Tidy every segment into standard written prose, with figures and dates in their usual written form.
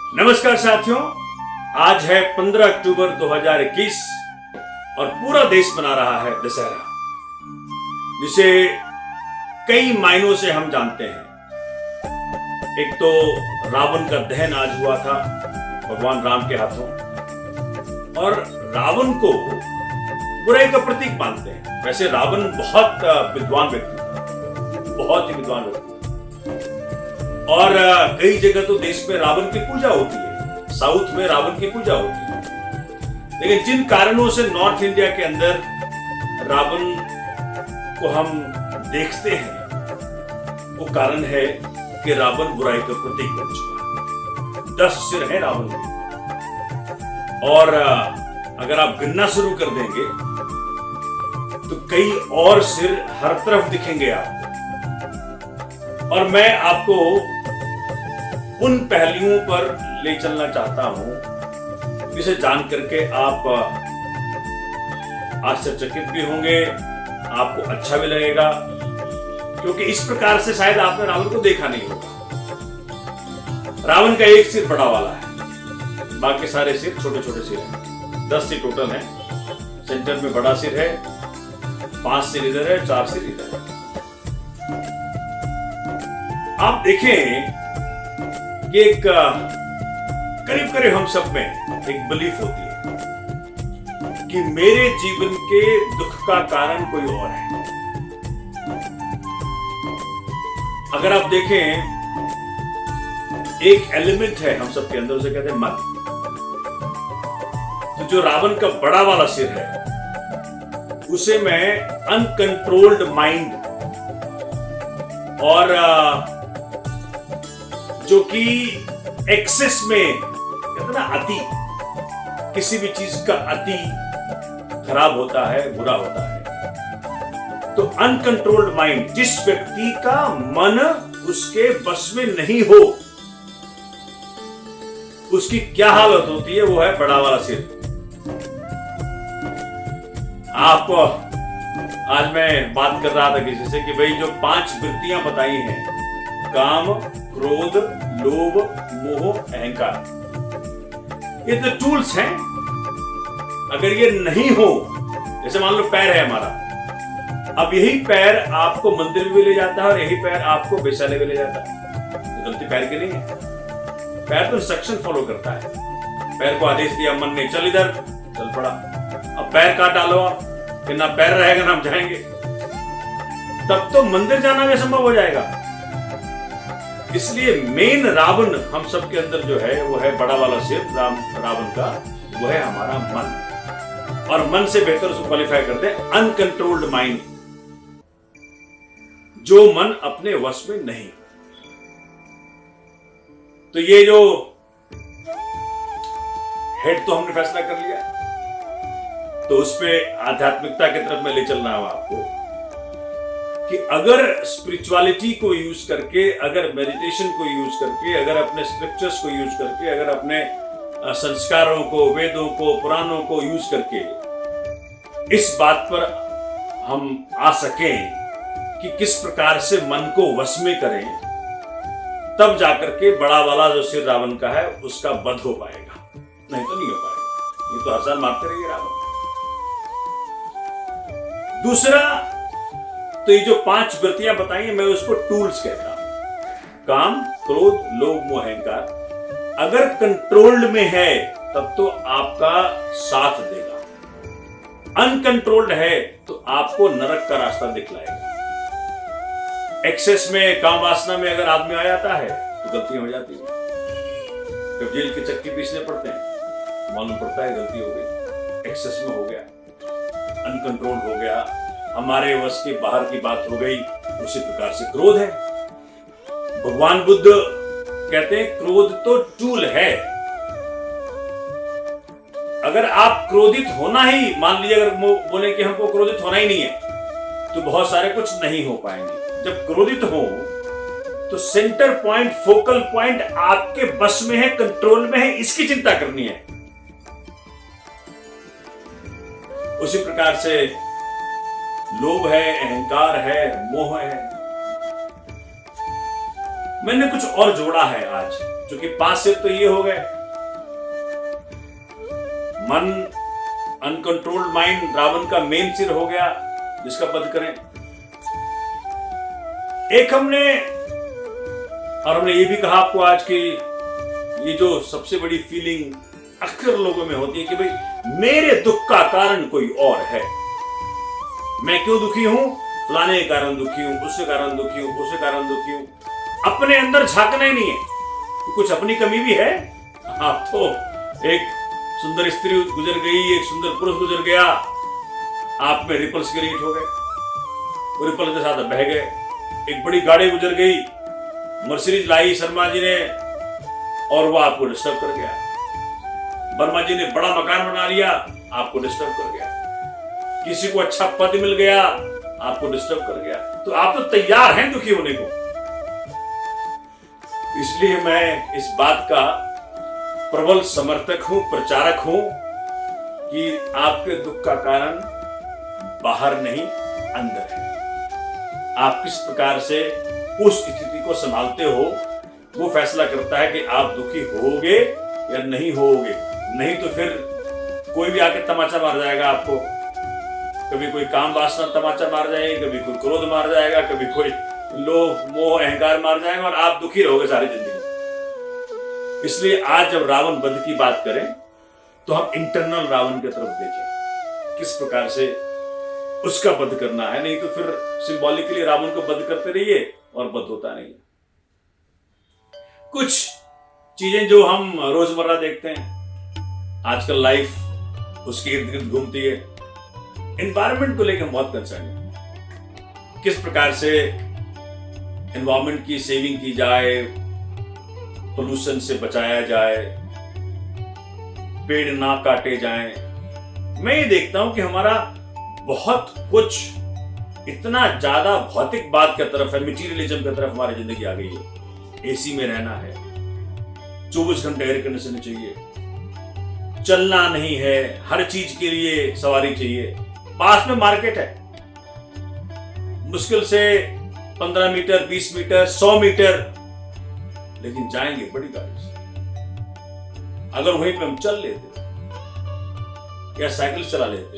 नमस्कार साथियों, आज है 15 अक्टूबर 2021 और पूरा देश मना रहा है दशहरा, जिसे कई मायनों से हम जानते हैं। एक तो रावण का दहन आज हुआ था भगवान राम के हाथों, और रावण को बुराई का प्रतीक मानते हैं। वैसे रावण बहुत विद्वान व्यक्ति था, बहुत ही विद्वान व्यक्ति, और कई जगह तो देश में रावण की पूजा होती है, साउथ में रावण की पूजा होती है। लेकिन जिन कारणों से नॉर्थ इंडिया के अंदर रावण को हम देखते हैं, वो कारण है कि रावण बुराई का प्रतीक बन चुका। 10 सिर है रावण के, और अगर आप गिनना शुरू कर देंगे तो कई और सिर हर तरफ दिखेंगे आपको। और मैं आपको उन पहलुओं पर ले चलना चाहता हूं जिसे जान करके आप आश्चर्यचकित भी होंगे, आपको अच्छा भी लगेगा, क्योंकि इस प्रकार से शायद आपने रावण को देखा नहीं होगा। रावण का एक सिर बड़ा वाला है, बाकी सारे सिर छोटे छोटे सिर हैं। 10 सिर टोटल हैं। सेंटर में बड़ा सिर है, 5 सिर इधर है, 4 सिर इधर है। आप देखें कि एक करीब करीब हम सब में एक बिलीफ होती है कि मेरे जीवन के दुख का कारण कोई और है। अगर आप देखें, एक एलिमेंट है हम सब के अंदर, उसे कहते हैं मन। तो जो रावण का बड़ा वाला सिर है, उसे मैं अनकंट्रोल्ड माइंड, और जो कि एक्सेस में कहते हैं ना, अति, किसी भी चीज का अति खराब होता है, बुरा होता है। तो अनकंट्रोल्ड माइंड, जिस व्यक्ति का मन उसके बस में नहीं हो, उसकी क्या हालत होती है, वो है बड़ा वाला सिर। आप आज मैं बात कर रहा था किसी से कि भाई जो 5 वृत्तियां बताई हैं, काम, क्रोध, लोभ, मोह, अहंकार, ये तो टूल्स हैं। अगर ये नहीं हो, जैसे मान लो पैर है हमारा, अब यही पैर आपको मंदिर भी ले जाता है और यही पैर आपको वैशाली भी ले जाता है, तो गलती पैर की नहीं है। पैर तो इंस्ट्रक्शन फॉलो करता है। पैर को आदेश दिया मन ने, चल इधर, चल पड़ा। अब पैर काट डालो आप, कि ना पैर रहेगा ना हम जाएंगे, तब तो मंदिर जाना भी असंभव हो जाएगा। इसलिए मेन रावण हम सब के अंदर जो है, वो है बड़ा वाला सिर रावण का, वो है हमारा मन। और मन से बेहतर उसको क्वालिफाई करते हैं अनकंट्रोल्ड माइंड, जो मन अपने वश में नहीं। तो ये जो हेड तो हमने फैसला कर लिया, तो उस पे आध्यात्मिकता की तरफ मैं ले चल रहा हूं आपको, कि अगर स्पिरिचुअलिटी को यूज करके, अगर मेडिटेशन को यूज करके, अगर अपने स्क्रिप्चर्स को यूज करके, अगर अपने संस्कारों को, वेदों को, पुराणों को यूज करके इस बात पर हम आ सकें कि किस प्रकार से मन को वश में करें, तब जाकर के बड़ा वाला जो सिर रावण का है उसका वध हो पाएगा, नहीं तो नहीं हो पाएगा। ये तो हर साल मारते रहिए रावण। दूसरा, तो ये जो 5 वृत्तियां बताई हैं, मैं उसको टूल्स कहता हूं। काम, क्रोध, लोभ, मोह, अहंकार अगर कंट्रोल्ड में है तब तो आपका साथ देगा। अनकंट्रोल्ड है तो आपको नरक का रास्ता दिखलाएगा। एक्सेस में, काम वासना में अगर आदमी आ जाता है तो गलती हो जाती है। जब जेल के चक्की पीसने पड़ते हैं, मालूम पड़ता है गलती हो गई, एक्सेस में हो गया, अनकंट्रोल हो गया, हमारे वश के बाहर की बात हो गई। उसी प्रकार से क्रोध है। भगवान बुद्ध कहते हैं क्रोध तो टूल है। अगर आप क्रोधित होना ही, मान लीजिए अगर बोले कि हमको क्रोधित होना ही नहीं है, तो बहुत सारे कुछ नहीं हो पाएंगे। जब क्रोधित हो तो सेंटर पॉइंट, फोकल पॉइंट आपके बस में है, कंट्रोल में है, इसकी चिंता करनी है। उसी प्रकार से लोभ है, अहंकार है, मोह है। मैंने कुछ और जोड़ा है आज। क्योंकि 5 सिर तो ये हो गए, मन, अनकंट्रोल्ड माइंड रावण का मेन सिर हो गया जिसका वध करें। एक हमने ये भी कहा आपको आज की ये जो सबसे बड़ी फीलिंग अक्सर लोगों में होती है कि भाई मेरे दुख का कारण कोई और है, मैं क्यों दुखी हूं, फलाने के कारण दुखी हूं, उसके कारण दुखी हूं, उसके कारण दुखी हूं। अपने अंदर झांकना ही नहीं है कि कुछ अपनी कमी भी है। आप तो एक सुंदर स्त्री गुजर गई, एक सुंदर पुरुष गुजर गया, आप में रिपल्स क्रिएट हो गए, रिपल के साथ बह गए। एक बड़ी गाड़ी गुजर गई, मर्सिडीज लाई शर्मा जी ने, और वो आपको डिस्टर्ब कर गया। वर्मा जी ने बड़ा मकान बना लिया, आपको डिस्टर्ब कर गया। किसी को अच्छा पद मिल गया, आपको डिस्टर्ब कर गया। तो आप तो तैयार हैं दुखी होने को। इसलिए मैं इस बात का प्रबल समर्थक हूं, प्रचारक हूं कि आपके दुख का कारण बाहर नहीं, अंदर है। आप किस प्रकार से उस स्थिति को संभालते हो, वो फैसला करता है कि आप दुखी होगे या नहीं होगे। नहीं तो फिर कोई भी आके तमाचा मार जाएगा आपको। कभी कोई काम वासना तमाचा मार जाएगी, कभी कोई क्रोध मार जाएगा, कभी कोई लोभ मोह अहंकार मार जाएगा, और आप दुखी रहोगे सारी जिंदगी। इसलिए आज जब रावण वध की बात करें तो हम इंटरनल रावण की तरफ देखें, किस प्रकार से उसका वध करना है। नहीं तो फिर सिंबॉलिकली रावण को वध करते रहिए और वध होता नहीं। कुछ चीजें जो हम रोजमर्रा देखते हैं, आजकल लाइफ उसके इर्द गिर्द घूमती है। एनवायरनमेंट को लेकर बहुत कंसर्न है, किस प्रकार से एनवायरनमेंट की सेविंग की जाए, पोल्यूशन से बचाया जाए, पेड़ ना काटे जाएं। मैं ये देखता हूं कि हमारा बहुत कुछ इतना ज्यादा भौतिकवाद की तरफ है, मटीरियलिज्म की तरफ हमारी जिंदगी आ गई है। एसी में रहना है, 24 घंटे एयर कंडीशनिंग चाहिए, चलना नहीं है, हर चीज के लिए सवारी चाहिए। पास में मार्केट है, मुश्किल से 15 मीटर, 20 मीटर, 100 मीटर, लेकिन जाएंगे बड़ी गाड़ी से। अगर वहीं पे हम चल लेते या साइकिल चला लेते,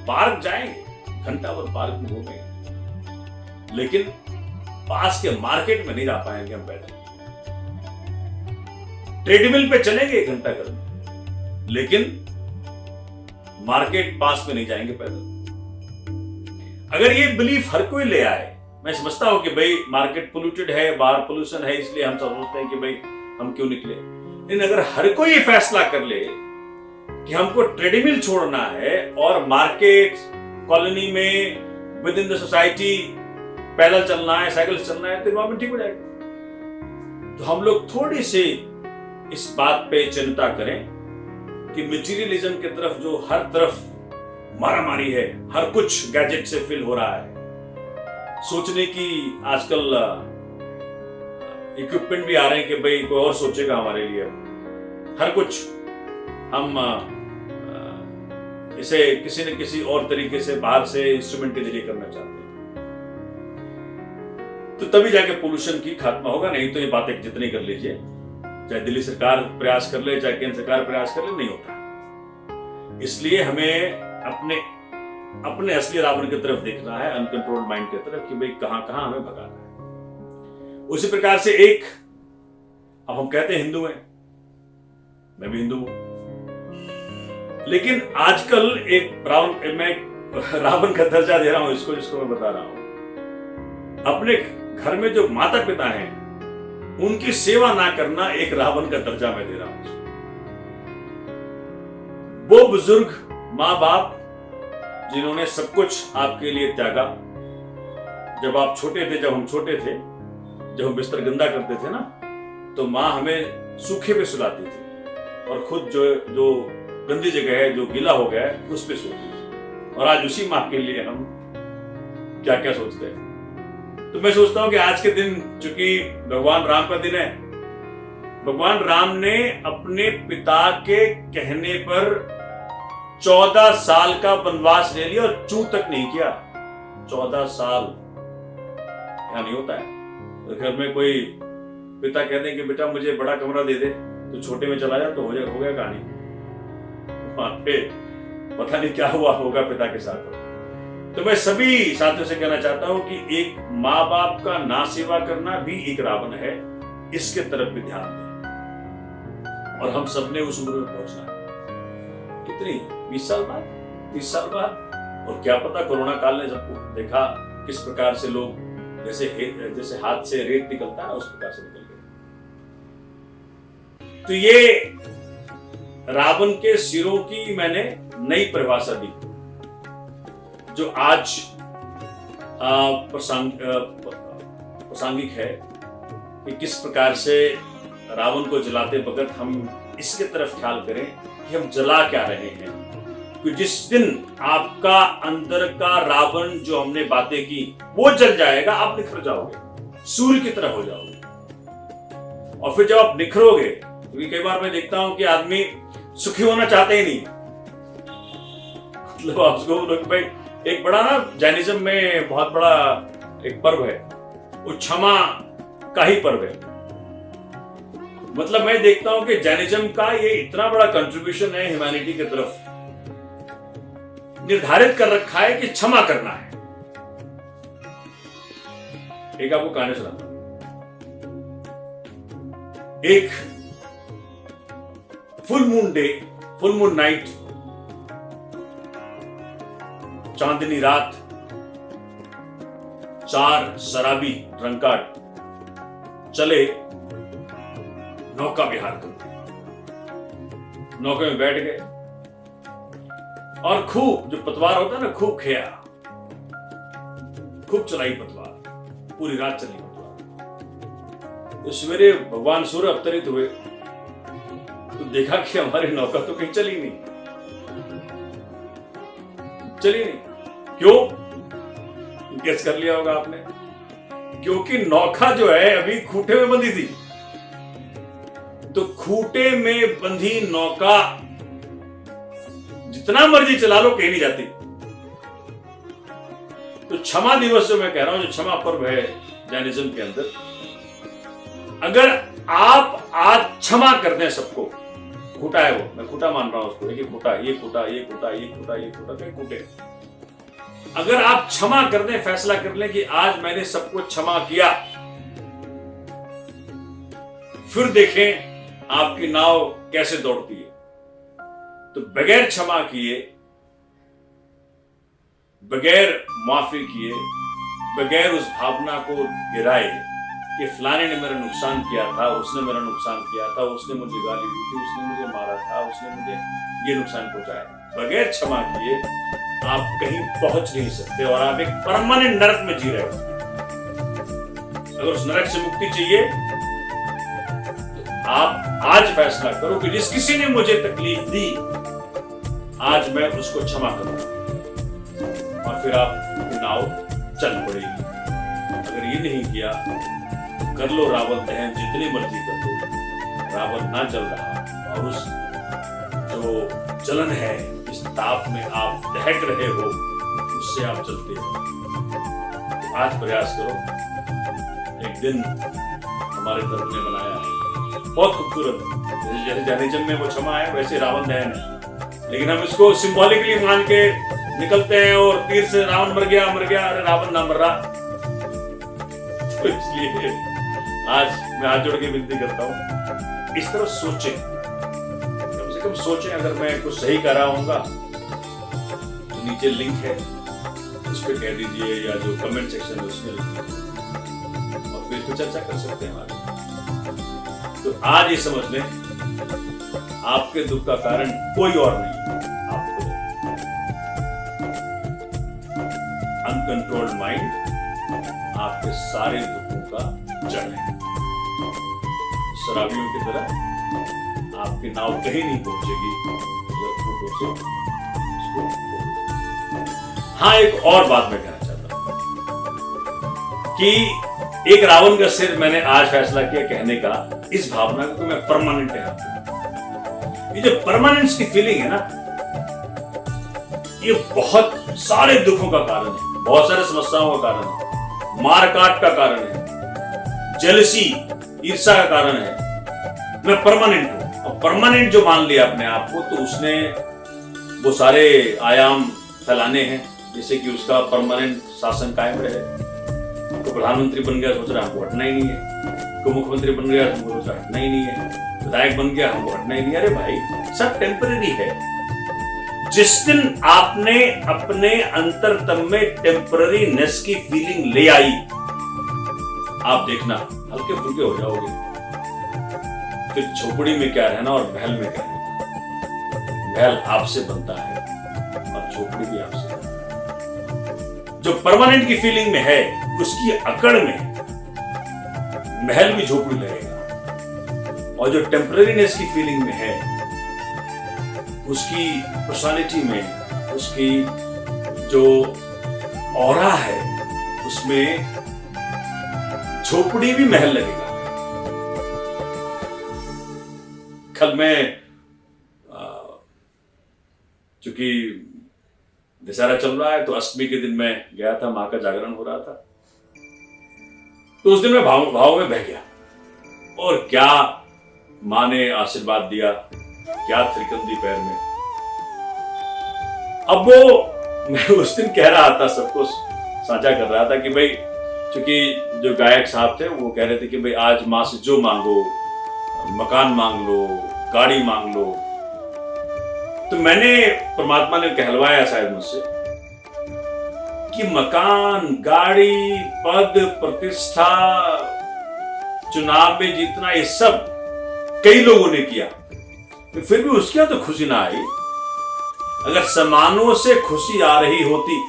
पार्क जाएंगे, घंटा भर पार्क में घूमेंगे, लेकिन पास के मार्केट में नहीं जा पाएंगे हम पैदल। ट्रेडमिल पे चलेंगे 1 घंटा कर, लेकिन मार्केट पास में नहीं जाएंगे पैदल। अगर ये बिलीफ हर कोई ले आए, मैं समझता हूं कि भाई मार्केट पोल्यूटेड है, बाहर पोल्यूशन है, इसलिए हम सब सोचते हैं कि भाई हम क्यों निकले। लेकिन अगर हर कोई ये फैसला कर ले कि हमको ट्रेडमिल छोड़ना है और मार्केट कॉलोनी में विद इन द सोसाइटी पैदल चलना है, साइकिल से चलना है, तो एनवायरमेंट ठीक हो जाएगा। तो हम लोग थोड़ी सी इस बात पे चिंता करें कि मटीरियलिज्म की तरफ जो हर तरफ मारामारी है, हर कुछ गैजेट से फिल हो रहा है, सोचने की आजकल इक्विपमेंट भी आ रहे हैं कि भाई कोई और सोचेगा हमारे लिए। हर कुछ हम इसे किसी न किसी और तरीके से बाहर से इंस्ट्रूमेंट के जरिए करना चाहते हैं, तो तभी जाके पोल्यूशन की खात्मा होगा। नहीं तो ये बातें जितनी कर लीजिए, चाहे दिल्ली सरकार प्रयास कर ले, चाहे केंद्र सरकार प्रयास कर ले, नहीं होता। इसलिए हमें अपने असली रावण की तरफ देखना है, अनकंट्रोल्ड माइंड की तरफ, कि भाई कहां कहां हमें भगाना है। उसी प्रकार से एक, अब हम कहते हैं हिंदू हैं, मैं भी हिंदू हूं, लेकिन आजकल एक मैं रावण का दर्जा दे रहा हूं इसको, जिसको मैं बता रहा हूं। अपने घर में जो माता पिता हैं उनकी सेवा ना करना एक रावण का दर्जा मैं दे रहा हूं। वो बुजुर्ग माँ बाप जिन्होंने सब कुछ आपके लिए त्यागा, जब आप छोटे थे, जब हम छोटे थे, जब हम बिस्तर गंदा करते थे ना, तो माँ हमें सूखे पे सुलाती थी और खुद जो गंदी जगह है, जो गीला हो गया है, उस पे सोती थी। और आज उसी माँ के लिए हम क्या क्या सोचते हैं। तो मैं सोचता हूं कि आज के दिन, चूंकि भगवान राम का दिन है, भगवान राम ने अपने पिता के कहने पर 14 साल का वनवास ले लिया और चूं तक नहीं किया। 14 साल यहां नहीं होता है। तो घर में कोई पिता कहते हैं कि बेटा मुझे बड़ा कमरा दे दे, तो छोटे में चला जा, तो हो गया कहानी। वहां पे पता नहीं क्या हुआ होगा पिता के साथ। तो मैं सभी साथियों से कहना चाहता हूं कि एक माँ बाप का ना सेवा करना भी एक रावण है, इसके तरफ भी ध्यान दें। और हम सबने उस उम्र में पहुंचना है, कितनी 20 साल बाद, 30 साल बाद, और क्या पता कोरोना काल ने सबको देखा किस प्रकार से लोग जैसे हाथ से रेत निकलता है, उस प्रकार से निकल गए। तो ये रावण के सिरों की मैंने नई परिभाषा दी, जो आज प्रासंगिक है कि किस प्रकार से रावण को जलाते वक्त हम इसके तरफ ख्याल करें कि हम जला क्या रहे हैं। कि जिस दिन आपका अंदर का रावण जो हमने बातें की वो जल जाएगा, आप निखर जाओगे, सूर्य की तरह हो जाओगे। और फिर जब आप निखरोगे, क्योंकि कई बार मैं देखता हूं कि आदमी सुखी होना चाहते ही नहीं, मतलब आपको भाई एक बड़ा ना जैनिज्म में बहुत बड़ा एक पर्व है, वो क्षमा का ही पर्व है। मतलब मैं देखता हूं कि जैनिज्म का ये इतना बड़ा कंट्रीब्यूशन है ह्यूमैनिटी की तरफ, निर्धारित कर रखा है कि क्षमा करना है। एक आपको कहानी सुनाता हूं। एक फुल मून नाइट, चांदनी रात, 4 शराबी ड्रंकार्ड चले नौका विहार करते। नौके में बैठ गए और खूब, जो पतवार होता है ना, खूब खेया, खूब चलाई पतवार, पूरी रात चली पतवार। तो सवेरे भगवान सूर्य अवतरित हुए तो देखा कि हमारी नौका तो कहीं चली नहीं। क्यों? गेस कर लिया होगा आपने, क्योंकि नौका जो है अभी खूंटे में बंधी थी। तो खूंटे में बंधी नौका जितना मर्जी चला लो, कहीं नहीं जाती। तो क्षमा दिवस जो मैं कह रहा हूं, जो क्षमा पर्व है जैनिज्म के अंदर, अगर आप आज क्षमा कर दें सबको, खूंटा है वो, मैं खूंटा मान रहा हूं उसको, ये खूंटा, ये खूंटा, ये खूंटा, ये खूंटा, ये खूंटा, कई खूंटे। अगर आप क्षमा कर दें, फैसला कर लें कि आज मैंने सबको क्षमा किया, फिर देखें आपकी नाव कैसे दौड़ती है। तो बगैर क्षमा किए, बगैर माफी किए, बगैर उस भावना को गिराए कि फलाने ने मेरा नुकसान किया था, उसने मेरा नुकसान किया था, उसने मुझे गाली दी थी, उसने मुझे मारा था, उसने मुझे ये नुकसान पहुंचाया, बगैर क्षमा किए आप कहीं पहुंच नहीं सकते और आप एक परमानेंट नरक में जी रहे हो। अगर उस नरक से मुक्ति चाहिए तो आप आज फैसला करो कि जिस किसी ने मुझे तकलीफ दी, आज मैं उसको क्षमा करूंगा, और फिर आप नाव चल पड़ेगी। अगर ये नहीं किया, कर लो रावण दहन, जितनी मर्जी कर लो, रावण ना जल रहा, और उस जो जलन है, इस ताप में आप दहक रहे हो, उससे आप चलते हो। तो आज प्रयास करो। एक दिन हमारे धर्म ने बनाया है, बहुत खूबसूरत, जैसे जैनिज्म में वो क्षमा है, वैसे रावण दहन है, लेकिन हम इसको सिंबॉलिकली मान के निकलते हैं और तीर से रावण मर गया, अरे रावण ना मर रहा। तो इसलिए आज मैं हाथ जोड़ के विनती करता हूं, इस तरह सोचें, कम से कम सोचें। अगर मैं कुछ सही कर रहा हूँगा तो नीचे लिंक है, उस पर कह दीजिए, या जो कमेंट सेक्शन है उसमें लिख दीजिए, और फिर इस पर चर्चा कर सकते हैं हमारे। तो आज ये समझ लें, आपके दुख का कारण कोई और नहीं, आपको अनकंट्रोल्ड माइंड आपके सारे दुखों का जड़ है। शराबियों की तरह आपकी नाव कहीं नहीं पहुंचेगी अगर खूंटों से उसको खोल। हाँ, एक और बात मैं कहना चाहता हूं कि एक रावण का सिर मैंने आज फैसला किया कहने का, इस भावना को मैं परमानेंट है। ये जो परमानेंस की फीलिंग है ना, ये बहुत सारे दुखों का कारण है, बहुत सारे समस्याओं का कारण है, मारकाट का कारण है, जेलसी, ईर्ष्या का कारण है। मैं परमानेंट हूं, और परमानेंट जो मान लिया अपने आप को, तो उसने वो सारे आयाम फैलाने हैं, जैसे कि उसका परमानेंट शासन कायम रहे। तो प्रधानमंत्री बन गया, सोच रहा हमको हटना ही नहीं है। तो मुख्यमंत्री बन गया, हमको सोच रहा हटना ही नहीं है। विधायक बन गया, हमको हटना ही नहीं। अरे भाई, सब टेम्पररी है। जिस दिन आपने अपने अंतरतम में टेम्पररीनेस की फीलिंग ले आई, आप देखना हल्के फुल्के हो जाओगे। फिर झोपड़ी में क्या रहना और महल में क्या रहना। महल आपसे बनता है और झोपड़ी भी आपसे बनता है। जो परमानेंट की फीलिंग में है, उसकी अकड़ में महल भी झोपड़ी लगेगा, और जो टेम्पररीनेस की फीलिंग में है, उसकी पर्सनालिटी में, उसकी जो ऑरा है, उसमें झोपड़ी भी महल लगेगा। कल मैं चूंकि दशहरा चल रहा है, तो अष्टमी के दिन मैं गया था, मां का जागरण हो रहा था। तो उस दिन मैं भाव में बह गया, और क्या मां ने आशीर्वाद दिया, क्या त्रिकंदी पैर में। अब वो मैं उस दिन कह रहा था, सबको साझा कर रहा था कि भाई, क्योंकि जो गायक साहब थे वो कह रहे थे कि भाई आज मां से जो मांगो, मकान मांग लो, गाड़ी मांग लो। तो मैंने, परमात्मा ने कहलवाया शायद मुझसे कि मकान, गाड़ी, पद, प्रतिष्ठा, चुनाव में जीतना, ये सब कई लोगों ने किया, तो फिर भी उसके तो खुशी ना आई। अगर सामानों से खुशी आ रही होती,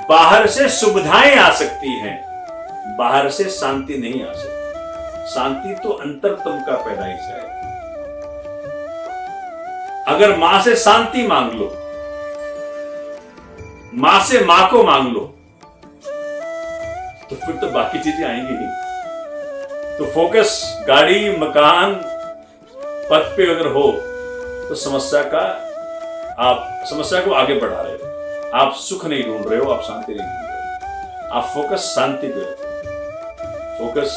बाहर से सुविधाएं आ सकती हैं, बाहर से शांति नहीं आ सकती। शांति तो अंतरतम का पैदाइश है। अगर मां से शांति मांग लो, मां से मां को मांग लो, तो फिर तो बाकी चीजें आएंगी ही। तो फोकस गाड़ी, मकान, पद पे अगर हो, तो आप समस्या को आगे बढ़ा रहे हो। आप सुख नहीं ढूंढ रहे हो, आप शांति नहीं ढूंढ रहे हो। आप फोकस शांति पे रखो, फोकस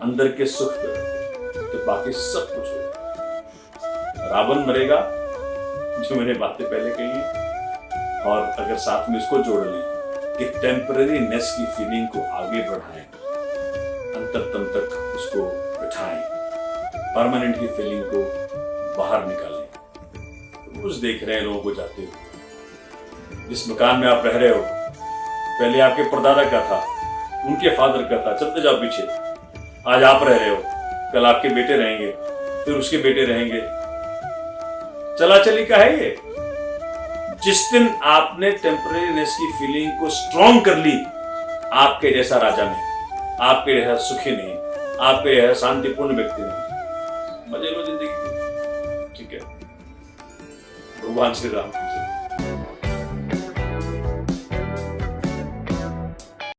अंदर के सुख पे रखो, तो बाकी सब कुछ हो जाएगा। रावण मरेगा, जो मैंने बातें पहले कही हैं, और अगर साथ में इसको जोड़ लें कि टेम्पररीनेस की फीलिंग को आगे बढ़ाएं, अंतरतम तक उसको बिठाएं, परमानेंट की फीलिंग को बाहर निकालें। रोज देख रहे हैं लोगों को जाते हुए। जिस मकान में आप रह रहे हो, पहले आपके परदादा का था, उनके फादर का था, चलते जाओ पीछे। आज आप रह रहे हो, कल आपके बेटे रहेंगे, फिर उसके बेटे रहेंगे। चला चली का है ये। जिस दिन आपने टेम्पररीनेस की फीलिंग को स्ट्रॉन्ग कर ली, आपके जैसा राजा नहीं, आपके जैसा सुखी नहीं, आपके जैसा शांतिपूर्ण व्यक्ति नहीं। मजे लो जिंदगी। ठीक है, भगवान श्री राम।